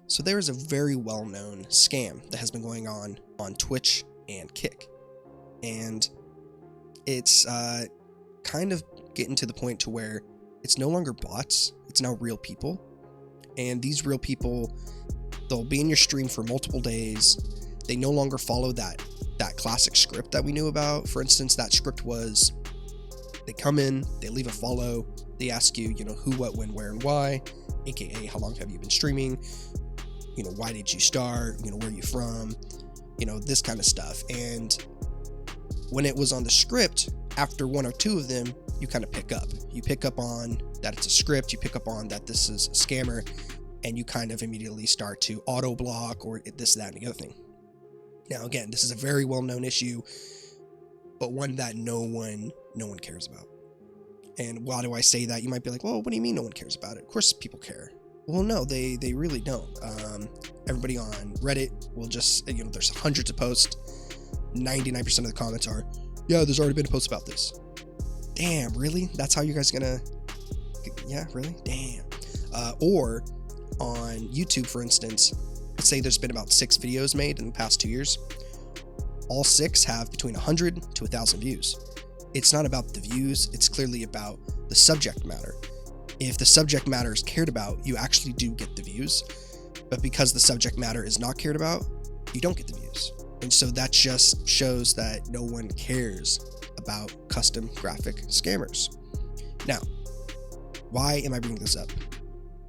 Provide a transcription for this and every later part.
So there is a very well-known scam that has been going on Twitch and Kick. And it's kind of getting to the point to where it's no longer bots, it's now real people. And these real people, they'll be in your stream for multiple days. They no longer follow that classic script that we knew about. For instance, that script was they come in, they leave a follow, they ask you, who, what, when, where, and why, aka how long have you been streaming, why did you start, where are you from, this kind of stuff. And when it was on the script, after one or two of them, you kind of pick up on that it's a script, you pick up on that this is a scammer, and you kind of immediately start to auto block or this, that, and the other thing. Now, again, this is a very well-known issue, but one that no one cares about. And why do I say that? You might be like, well, what do you mean no one cares about it? Of course people care. Well, no, they really don't. Everybody on Reddit will just, there's hundreds of posts. 99% of the comments are, yeah, there's already been a post about this. Damn, really? That's how you guys gonna, yeah, really? Damn. Or on YouTube, for instance, let's say there's been about 6 videos made in the past 2 years. All 6 have between 100 to 1,000 views. It's not about the views, it's clearly about the subject matter. If the subject matter is cared about, you actually do get the views. But because the subject matter is not cared about, you don't get the views. And so that just shows that no one cares about custom graphic scammers. Now, why am I bringing this up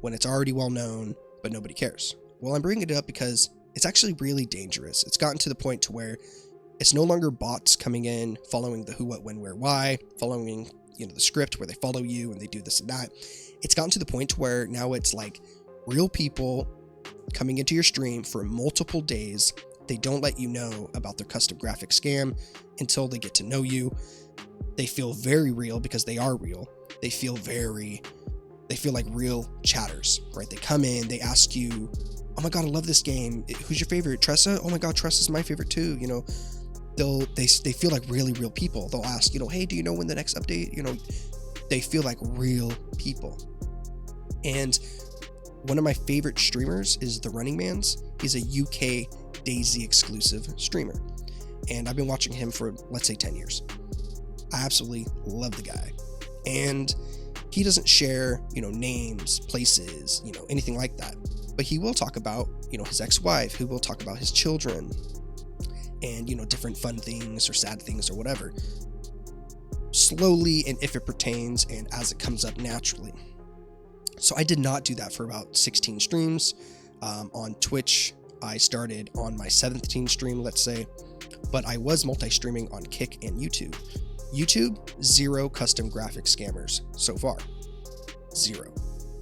when it's already well known, but nobody cares? Well, I'm bringing it up because it's actually really dangerous. It's gotten to the point to where it's no longer bots coming in, following the who, what, when, where, why, following, the script where they follow you and they do this and that. It's gotten to the point where now it's like real people coming into your stream for multiple days. They don't let you know about their custom graphic scam until they get to know you. They feel very real because they are real. They feel like real chatters, right? They come in, they ask you, oh my God, I love this game. Who's your favorite? Tressa? Oh my God, Tressa's my favorite too. They feel like really real people. They'll ask, hey, do you know when the next update? They feel like real people. And one of my favorite streamers is The Running Man's. He's a UK DayZ exclusive streamer. And I've been watching him for, let's say, 10 years. I absolutely love the guy. And he doesn't share, names, places, anything like that. But he will talk about, his ex-wife, who will talk about his children and, different fun things or sad things or whatever. Slowly, and if it pertains and as it comes up naturally. So I did not do that for about 16 streams. On Twitch, I started on my 17th stream, let's say, but I was multi-streaming on Kick and YouTube. YouTube, 0 custom graphic scammers so far. 0,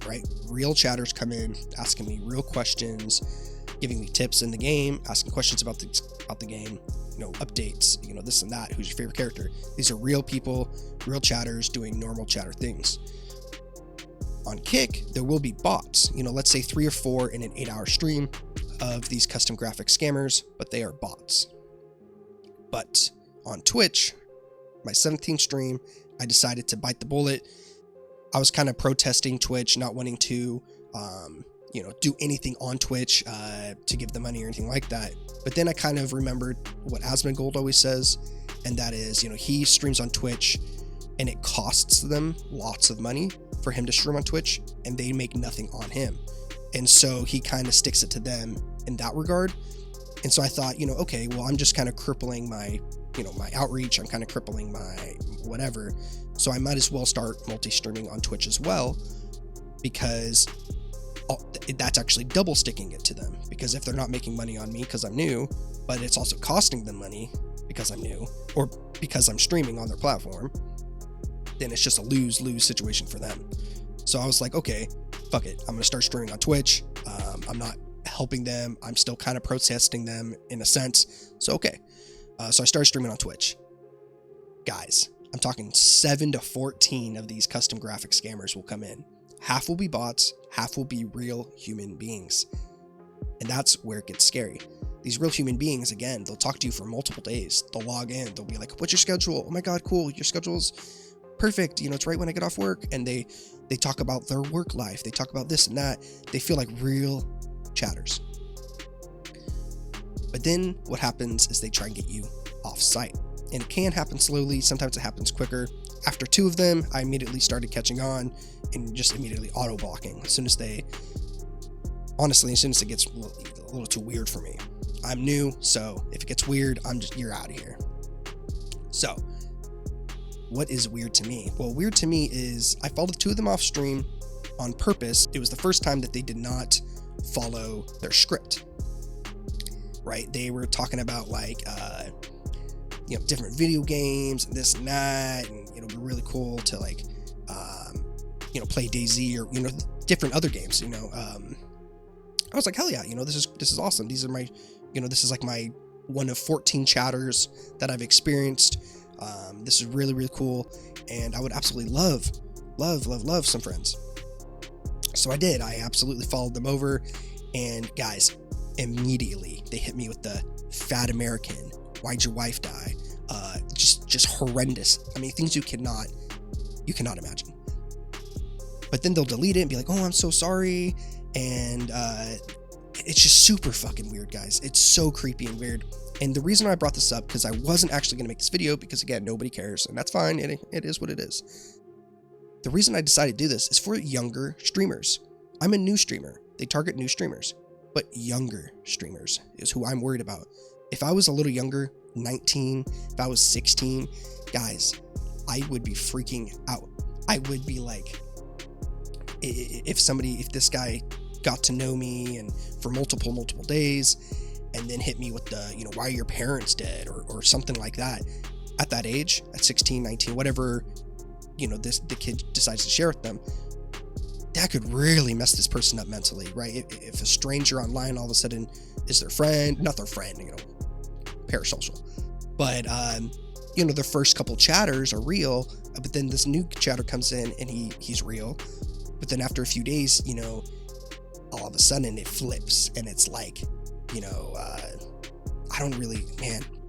right? Real chatters come in, asking me real questions, giving me tips in the game, asking questions about the game, updates, this and that, who's your favorite character. These are real people, real chatters doing normal chatter things. On Kick, there will be bots, let's say 3 or 4 in an 8-hour stream of these custom graphic scammers, but they are bots. But on Twitch, my 17th stream, I decided to bite the bullet. I was kind of protesting Twitch, not wanting to, do anything on Twitch to give the money or anything like that. But then I kind of remembered what Asmongold always says, and that is, he streams on Twitch and it costs them lots of money for him to stream on Twitch, and they make nothing on him. And so he kind of sticks it to them in that regard. And so I thought, okay, well, I'm just kind of crippling my, my outreach. I'm kind of crippling my whatever. So I might as well start multi-streaming on Twitch as well, because that's actually double sticking it to them. Because if they're not making money on me because I'm new, but it's also costing them money because I'm new or because I'm streaming on their platform, then it's just a lose-lose situation for them. So I was like, okay, fuck it. I'm going to start streaming on Twitch. I'm not helping them. I'm still kind of protesting them in a sense. So, okay. So I started streaming on Twitch. Guys, I'm talking 7 to 14 of these custom graphic scammers will come in. Half will be bots, half will be real human beings. And that's where it gets scary. These real human beings, again, they'll talk to you for multiple days. They'll log in. They'll be like, what's your schedule? Oh my God, cool. Your schedule's perfect. It's right when I get off work. And they talk about their work life. They talk about this and that. They feel like real chatters. But then what happens is they try and get you off site. And it can happen slowly, sometimes it happens quicker. After 2 of them, I immediately started catching on and just immediately auto-blocking as soon as it gets a little too weird for me. I'm new, so if it gets weird, you're out of here. So, what is weird to me? Well, weird to me is I followed 2 of them off stream on purpose. It was the first time that they did not follow their script, right? They were talking about different video games and this and that, and it'd be really cool to play DayZ or different other games. I was like, hell yeah, this is awesome. These are my, this is like my one of 14 chatters that I've experienced. This is really, really cool, and I would absolutely love some friends. So I did. I absolutely followed them over, and guys, immediately they hit me with the fat American, why'd your wife die? Just horrendous. I mean, things you cannot imagine. But then they'll delete it and be like, oh, I'm so sorry. And it's just super fucking weird, guys. It's so creepy and weird. And the reason I brought this up, because I wasn't actually going to make this video, because again, nobody cares, and that's fine. It is what it is. The reason I decided to do this is for younger streamers. I'm a new streamer. They target new streamers, but younger streamers is who I'm worried about. If I was a little younger, 19, if I was 16, guys, I would be freaking out. I would be like, if this guy got to know me and for multiple days and then hit me with the, why are your parents dead or something like that at that age, at 16, 19, whatever, the kid decides to share with them, that could really mess this person up mentally, right? If a stranger online all of a sudden is their friend, not their friend, parasocial, but, their first couple chatters are real, but then this new chatter comes in and he's real. But then after a few days, all of a sudden it flips and it's like, I don't really,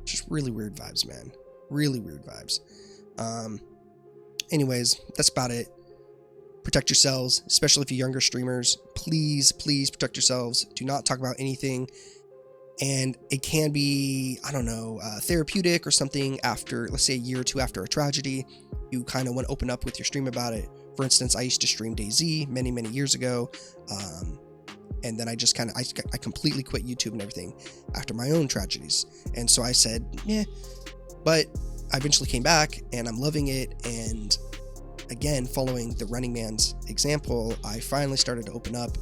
just really weird vibes, man. Really weird vibes. Anyways, that's about it. Protect yourselves, especially if you're younger streamers. Please protect yourselves. Do not talk about anything. And it can be, therapeutic or something after, let's say a year or 2 after a tragedy. You kind of want to open up with your stream about it. For instance, I used to stream DayZ many years ago. And then I just I completely quit YouTube and everything after my own tragedies. And so I said, but I eventually came back and I'm loving it. And again, following the Running Man's example, I finally started to open up.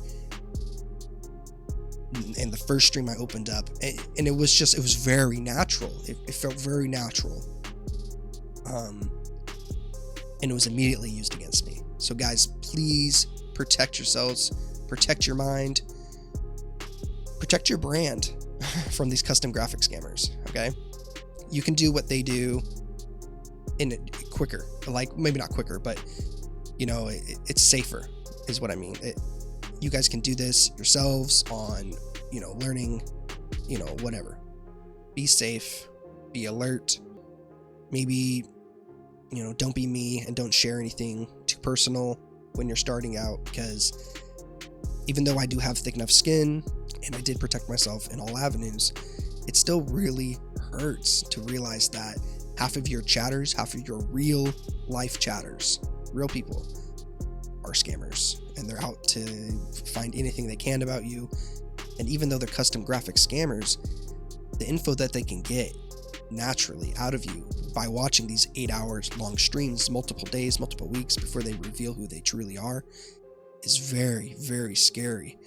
And the first stream I opened up, and it was very natural. It felt very natural. And it was immediately used against me. So guys, please protect yourselves, protect your mind, protect your brand from these custom graphic scammers, okay? You can do what they do in quicker, like maybe not quicker, but it's safer is what I mean. You guys can do this yourselves on, learning, whatever. Be safe, be alert, maybe, don't be me and don't share anything too personal when you're starting out, because even though I do have thick enough skin and I did protect myself in all avenues, it still really hurts to realize that half of your chatters, half of your real life chatters, real people, are scammers, and they're out to find anything they can about you. And even though they're custom graphic scammers, the info that they can get naturally out of you by watching these 8 hours long streams, multiple days, multiple weeks before they reveal who they truly are, is very, very scary.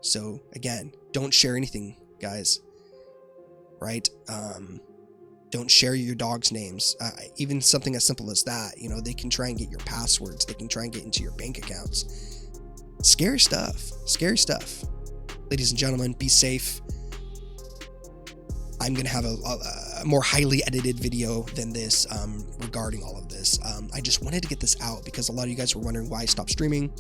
So again, don't share anything, guys, right? Don't share your dog's names. Even something as simple as that, they can try and get your passwords. They can try and get into your bank accounts. Scary stuff. Ladies and gentlemen, be safe. I'm going to have a more highly edited video than this regarding all of this. I just wanted to get this out because a lot of you guys were wondering why I stopped streaming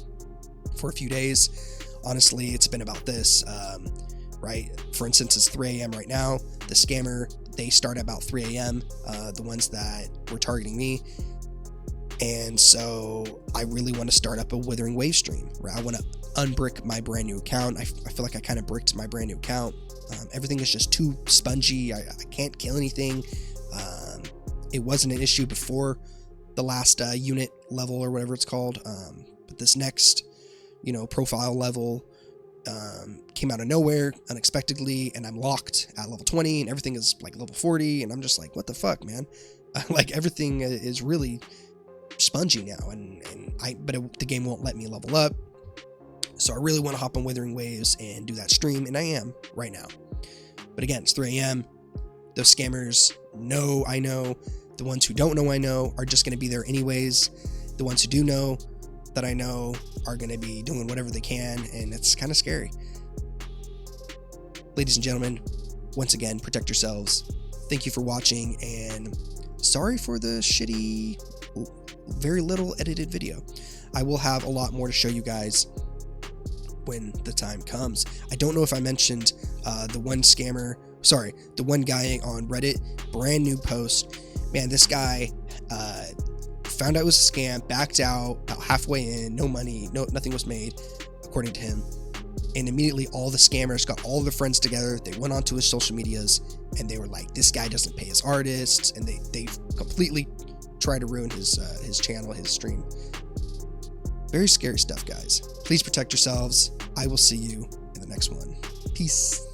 for a few days. Honestly, it's been about this, right? For instance, it's 3 a.m. right now. The scammer, they start at about 3 a.m., the ones that were targeting me. And so I really want to start up a Withering Wave stream, right? I want to unbrick my brand new account. I feel like I kind of bricked my brand new account. Everything is just too spongy. I can't kill anything. It wasn't an issue before the last unit level or whatever it's called. But this next, profile level came out of nowhere unexpectedly, and I'm locked at level 20 and everything is like level 40, and I'm just like, what the fuck, man? Like everything is really spongy now, but the game won't let me level up. So I really want to hop on Withering Waves and do that stream, and I am right now. But again, it's 3 a.m. Those scammers know I know. The ones who don't know I know are just going to be there anyways. The ones who do know that I know are going to be doing whatever they can, and it's kind of scary. Ladies and gentlemen, once again, protect yourselves. Thank you for watching, and sorry for the shitty, very little edited video. I will have a lot more to show you guys when the time comes. I don't know if I mentioned the one guy on Reddit, brand new post. Man, this guy found out it was a scam, backed out about halfway in, no money, nothing was made, according to him. And immediately all the scammers got all their friends together. They went onto his social medias and they were like, this guy doesn't pay his artists, and they completely tried to ruin his channel, his stream. Very scary stuff, guys. Please protect yourselves. I will see you in the next one. Peace.